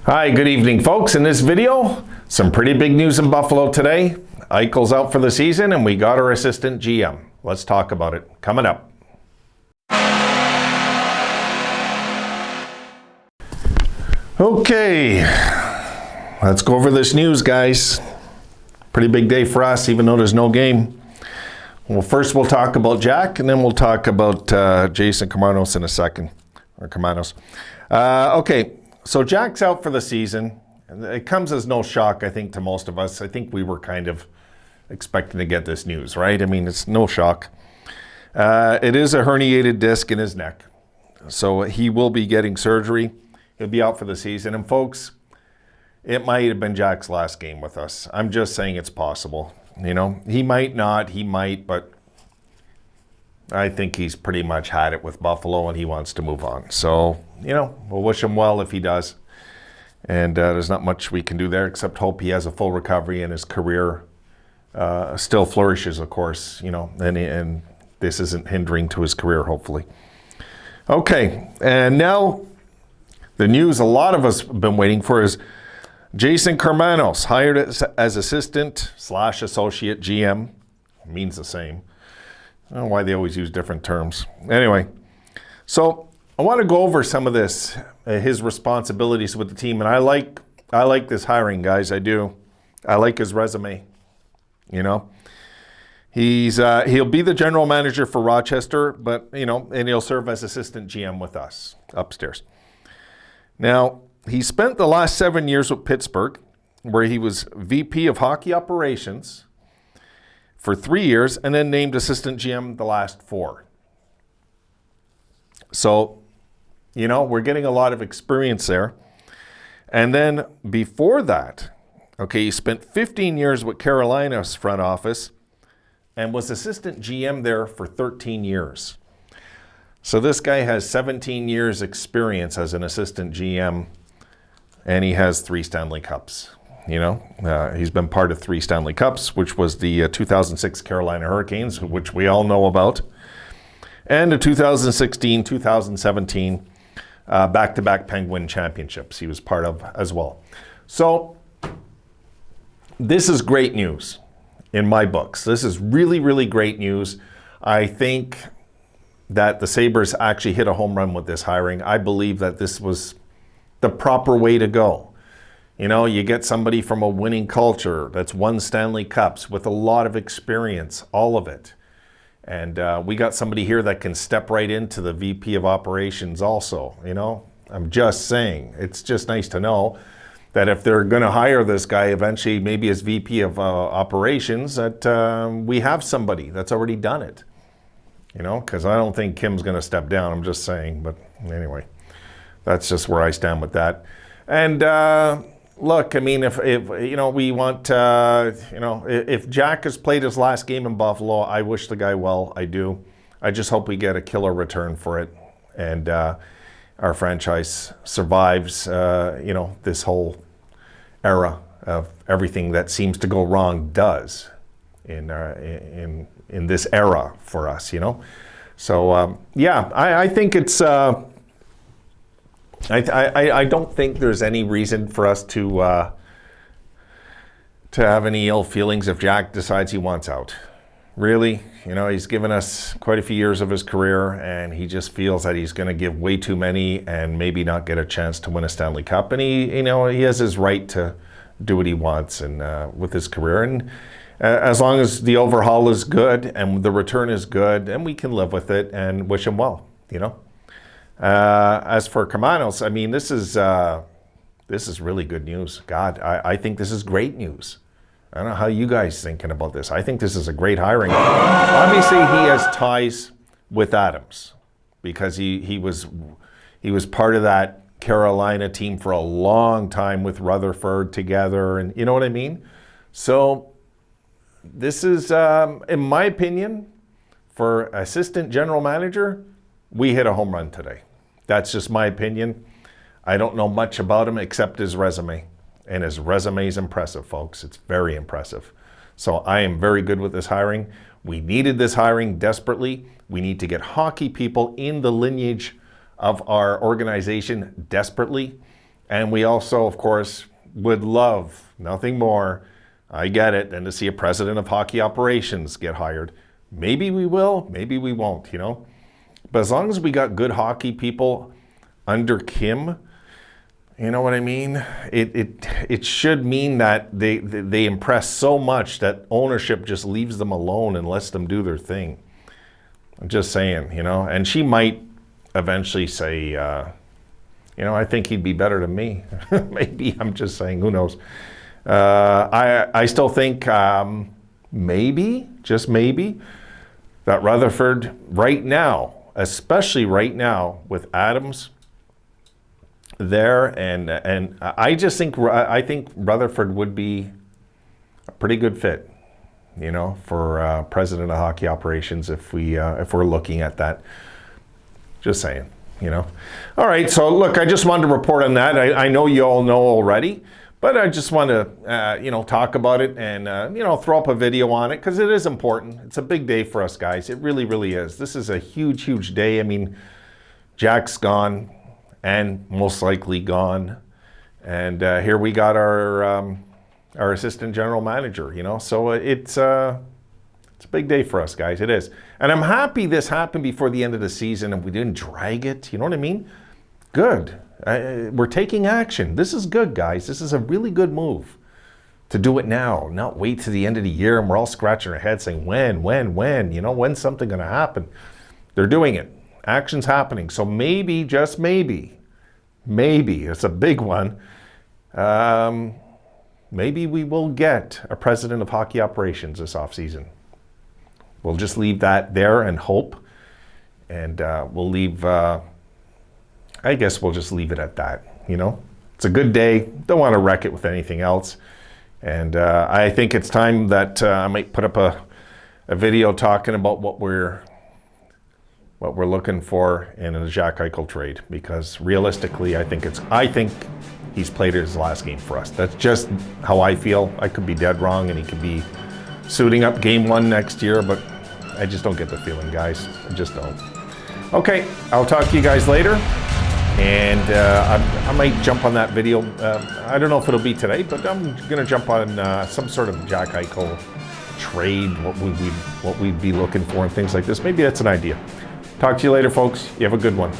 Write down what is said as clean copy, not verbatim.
Hi, good evening, folks. In this video, some pretty big news in Buffalo today. Eichel's out for the season, and we got our assistant GM. Let's talk about it. Coming up. Okay, let's go over this news, guys. Pretty big day for us, even though there's no game. Well, first we'll talk about Jack, and then we'll talk about Jason Karmanos in a second, or Karmanos. Okay. So Jack's out for the season. It comes as no shock, I think, to most of us. I think we were kind of expecting to get this news, right? I mean, it's no shock. It is a herniated disc in his neck. So he will be getting surgery. He'll be out for the season. And folks, it might have been Jack's last game with us. I'm just saying it's possible. You know, he might not, he might, but I think he's pretty much had it with Buffalo and he wants to move on. So, you know, we'll wish him well if he does. And there's not much we can do there except hope he has a full recovery and his career still flourishes, of course, you know, and this isn't hindering to his career, hopefully. Okay, and now the news a lot of us have been waiting for is Jason Karmanos, hired as assistant/associate GM, means the same. I don't know why they always use different terms. Anyway, so I want to go over some of this, his responsibilities with the team. And I like this hiring, guys. I do. I like his resume. You know, he'll be the general manager for Rochester, but, you know, and he'll serve as assistant GM with us upstairs. Now, he spent the last 7 years with Pittsburgh, where he was VP of hockey operations for 3 years, and then named assistant GM the last 4. So, you know, we're getting a lot of experience there. And then before that, okay, he spent 15 years with Carolina's front office and was assistant GM there for 13 years. So this guy has 17 years experience as an assistant GM, and he has 3 Stanley Cups. You know, he's been part of 3 Stanley Cups, which was the 2006 Carolina Hurricanes, which we all know about, and the 2016, 2017 back-to-back Penguin championships he was part of as well. So this is great news in my books. This is really, really great news. I think that the Sabres actually hit a home run with this hiring. I believe that this was the proper way to go. You know, you get somebody from a winning culture that's won Stanley Cups with a lot of experience, all of it. And we got somebody here that can step right into the VP of operations also, you know. I'm just saying, it's just nice to know that if they're going to hire this guy eventually, maybe as VP of operations, that we have somebody that's already done it. You know, because I don't think Kim's going to step down. I'm just saying. But anyway, that's just where I stand with that. And look, I mean, if you know, we want, you know, if Jack has played his last game in Buffalo, I wish the guy well. I do. I just hope we get a killer return for it. And our franchise survives, you know, this whole era of everything that seems to go wrong does in this era for us, you know. So yeah, I think it's I don't think there's any reason for us to have any ill feelings if Jack decides he wants out. Really, you know, he's given us quite a few years of his career, and he just feels that he's going to give way too many and maybe not get a chance to win a Stanley Cup. And he, you know, he has his right to do what he wants and with his career. And as long as the overhaul is good and the return is good, and we can live with it and wish him well, you know. As for Karmanos, I mean, this is really good news. God, I think this is great news. I don't know how you guys thinking about this. I think this is a great hiring. Obviously, he has ties with Adams because he was part of that Carolina team for a long time with Rutherford together, and you know what I mean. So this is, in my opinion, for assistant general manager, we hit a home run today. That's just my opinion. I don't know much about him except his resume. And his resume is impressive, folks. It's very impressive. So I am very good with this hiring. We needed this hiring desperately. We need to get hockey people in the lineage of our organization desperately. And we also, of course, would love nothing more, I get it, than to see a president of hockey operations get hired. Maybe we will, maybe we won't, you know. But as long as we got good hockey people under Kim, you know what I mean? It should mean that they impress so much that ownership just leaves them alone and lets them do their thing. I'm just saying, you know. And she might eventually say, you know, I think he'd be better than me. Maybe, I'm just saying, who knows? I still think maybe, just maybe, that Rutherford right now, especially right now with Adams there, and I just think Rutherford would be a pretty good fit, you know, for president of hockey operations if we're looking at that. Just saying, you know. All right, so look, I just wanted to report on that. I know you all know already, but I just want to, you know, talk about it and, you know, throw up a video on it because it is important. It's a big day for us guys. It really, really is. This is a huge, huge day. I mean, Jack's gone and most likely gone. And here we got our assistant general manager, you know. So it's a big day for us guys. It is. And I'm happy this happened before the end of the season and we didn't drag it. You know what I mean? Good. We're taking action. This is good, guys. This is a really good move to do it now, not wait to the end of the year and we're all scratching our heads saying, when, you know, when's something going to happen? They're doing it. Action's happening. So maybe, just maybe, it's a big one. Maybe we will get a president of hockey operations this offseason. We'll just leave that there and hope. And we'll leave... I guess we'll just leave it at that, you know. It's a good day. Don't want to wreck it with anything else. And I think it's time that I might put up a video talking about what we're looking for in a Jack Eichel trade. Because realistically, I think he's played his last game for us. That's just how I feel. I could be dead wrong, and he could be suiting up game 1 next year. But I just don't get the feeling, guys. I just don't. Okay, I'll talk to you guys later. And I might jump on that video. I don't know if it'll be today, but I'm going to jump on some sort of Jack Eichel trade, what we'd be looking for and things like this. Maybe that's an idea. Talk to you later, folks. You have a good one.